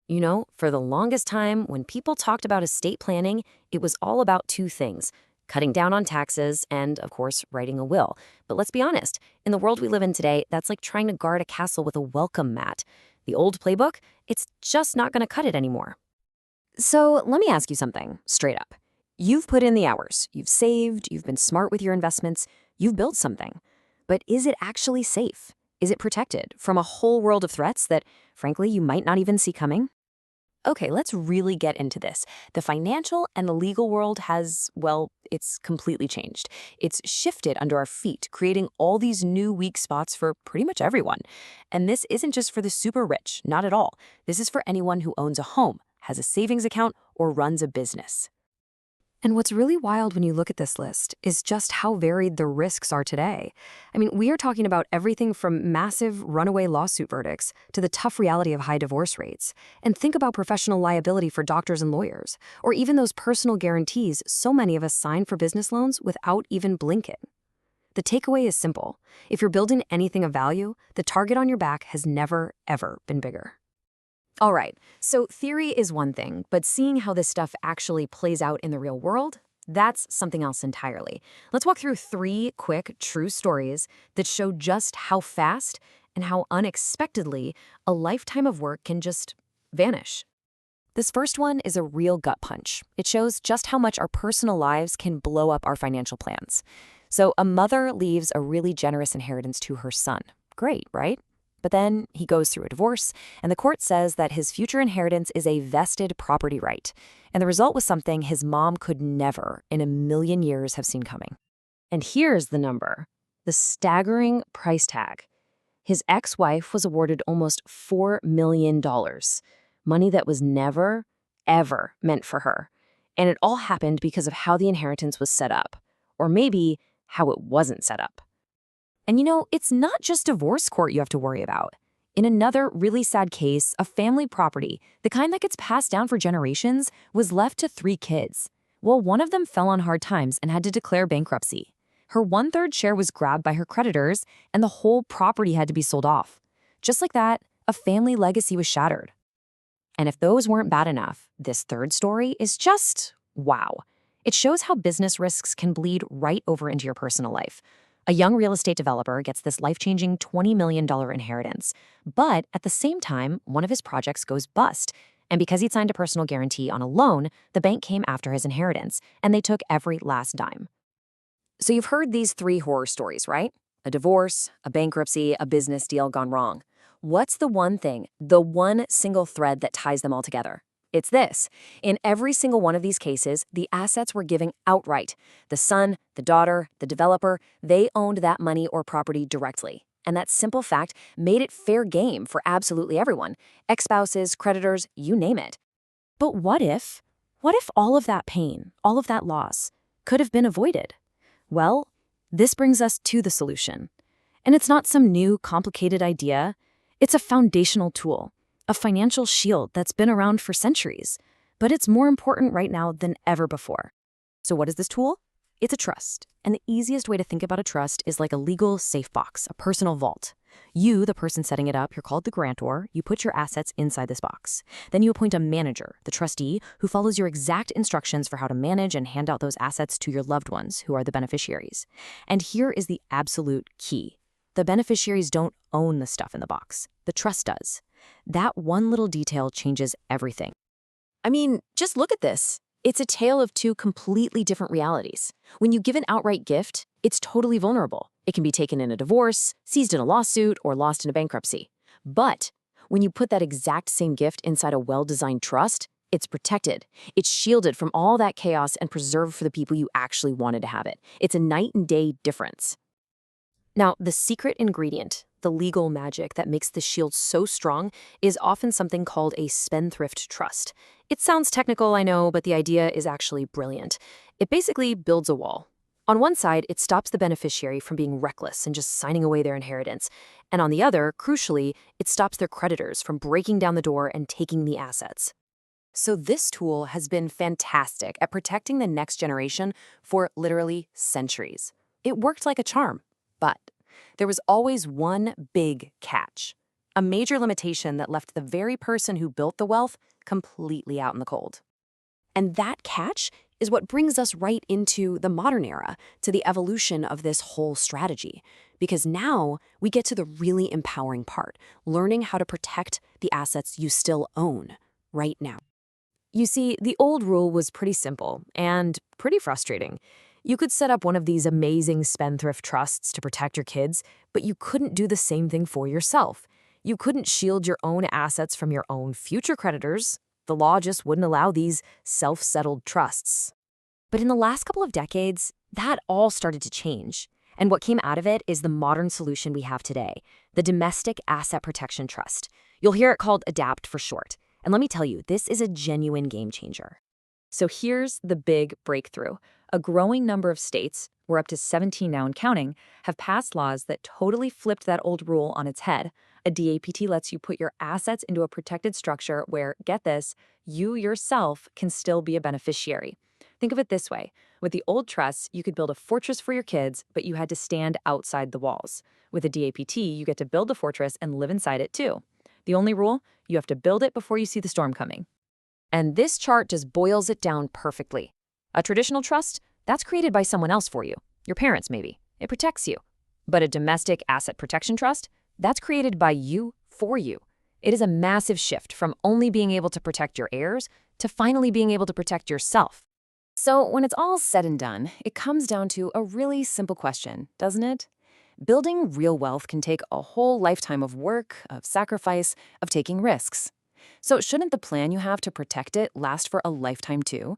You know, for the longest time, when people talked about estate planning, it was all about two things: cutting down on taxes and, of course, writing a will. But let's be honest, in the world we live in today, that's like trying to guard a castle with a welcome mat. The old playbook, it's just not going to cut it anymore. So let me ask you something straight up. You've put in the hours, you've saved, you've been smart with your investments, you've built something. But is it actually safe? Is it protected from a whole world of threats that, frankly, you might not even see coming? Okay, let's really get into this. The financial and the legal world has, well, it's completely changed. It's shifted under our feet, creating all these new weak spots for pretty much everyone. And this isn't just for the super rich, not at all. This is for anyone who owns a home, has a savings account, or runs a business. And what's really wild when you look at this list is just how varied the risks are today. I mean, we are talking about everything from massive runaway lawsuit verdicts to the tough reality of high divorce rates. And think about professional liability for doctors and lawyers, or even those personal guarantees so many of us sign for business loans without even blinking. The takeaway is simple. If you're building anything of value, the target on your back has never, ever been bigger. All right, so theory is one thing, but seeing how this stuff actually plays out in the real world, that's something else entirely. Let's walk through 3 quick, true stories that show just how fast and how unexpectedly a lifetime of work can just vanish. This first one is a real gut punch. It shows just how much our personal lives can blow up our financial plans. So a mother leaves a really generous inheritance to her son. Great, right? But then he goes through a divorce, and the court says that his future inheritance is a vested property right. And the result was something his mom could never in a million years have seen coming. And here's the number, the staggering price tag. His ex-wife was awarded almost $4 million, money that was never, ever meant for her. And it all happened because of how the inheritance was set up, or maybe how it wasn't set up. And you know, it's not just divorce court you have to worry about. In another really sad case, a family property, the kind that gets passed down for generations, was left to 3 kids. Well, one of them fell on hard times and had to declare bankruptcy. Her 1/3 share was grabbed by her creditors, and the whole property had to be sold off. Just like that, a family legacy was shattered. And if those weren't bad enough, this third story is just wow. It shows how business risks can bleed right over into your personal life. A young real estate developer gets this life-changing $20 million inheritance. But at the same time, one of his projects goes bust. And because he'd signed a personal guarantee on a loan, the bank came after his inheritance, and they took every last dime. So you've heard these 3 horror stories, right? A divorce, a bankruptcy, a business deal gone wrong. What's the one thing, the one single thread that ties them all together? It's this. In every single one of these cases, the assets were given outright. The son, the daughter, the developer, they owned that money or property directly. And that simple fact made it fair game for absolutely everyone. Ex-spouses, creditors, you name it. But what if all of that pain, all of that loss, could have been avoided? Well, this brings us to the solution. And it's not some new, complicated idea. It's a foundational tool. A financial shield that's been around for centuries, but it's more important right now than ever before. So what is this tool? It's a trust. And the easiest way to think about a trust is like a legal safe box, a personal vault. You, the person setting it up, you're called the grantor, you put your assets inside this box. Then you appoint a manager, the trustee, who follows your exact instructions for how to manage and hand out those assets to your loved ones, who are the beneficiaries. And here is the absolute key. The beneficiaries don't own the stuff in the box. The trust does. That one little detail changes everything. I mean, just look at this. It's a tale of 2 completely different realities. When you give an outright gift, it's totally vulnerable. It can be taken in a divorce, seized in a lawsuit, or lost in a bankruptcy. But when you put that exact same gift inside a well-designed trust, it's protected. It's shielded from all that chaos and preserved for the people you actually wanted to have it. It's a night and day difference. Now, the secret ingredient, the legal magic that makes the shield so strong, is often something called a Spendthrift Trust. It sounds technical, I know, but the idea is actually brilliant. It basically builds a wall. On one side, it stops the beneficiary from being reckless and just signing away their inheritance. And on the other, crucially, it stops their creditors from breaking down the door and taking the assets. So this tool has been fantastic at protecting the next generation for literally centuries. It worked like a charm. But there was always one big catch. a major limitation that left the very person who built the wealth completely out in the cold. And that catch is what brings us right into the modern era, to the evolution of this whole strategy. Because now we get to the really empowering part, learning how to protect the assets you still own right now. You see, the old rule was pretty simple and pretty frustrating. You could set up one of these amazing spendthrift trusts to protect your kids, but you couldn't do the same thing for yourself. You couldn't shield your own assets from your own future creditors. The law just wouldn't allow these self-settled trusts. But in the last couple of decades, that all started to change. And what came out of it is the modern solution we have today, the Domestic Asset Protection Trust. You'll hear it called DAPT for short. And let me tell you, this is a genuine game changer. So here's the big breakthrough. A growing number of states, we're up to 17 now and counting, have passed laws that totally flipped that old rule on its head. A DAPT lets you put your assets into a protected structure where, get this, you yourself can still be a beneficiary. Think of it this way. With the old trusts, you could build a fortress for your kids, but you had to stand outside the walls. With a DAPT, you get to build a fortress and live inside it too. The only rule, you have to build it before you see the storm coming. And this chart just boils it down perfectly. A traditional trust, that's created by someone else for you. Your parents, maybe. It protects you. But a domestic asset protection trust, that's created by you for you. It is a massive shift from only being able to protect your heirs to finally being able to protect yourself. So when it's all said and done, it comes down to a really simple question, doesn't it? Building real wealth can take a whole lifetime of work, of sacrifice, of taking risks. So shouldn't the plan you have to protect it last for a lifetime too?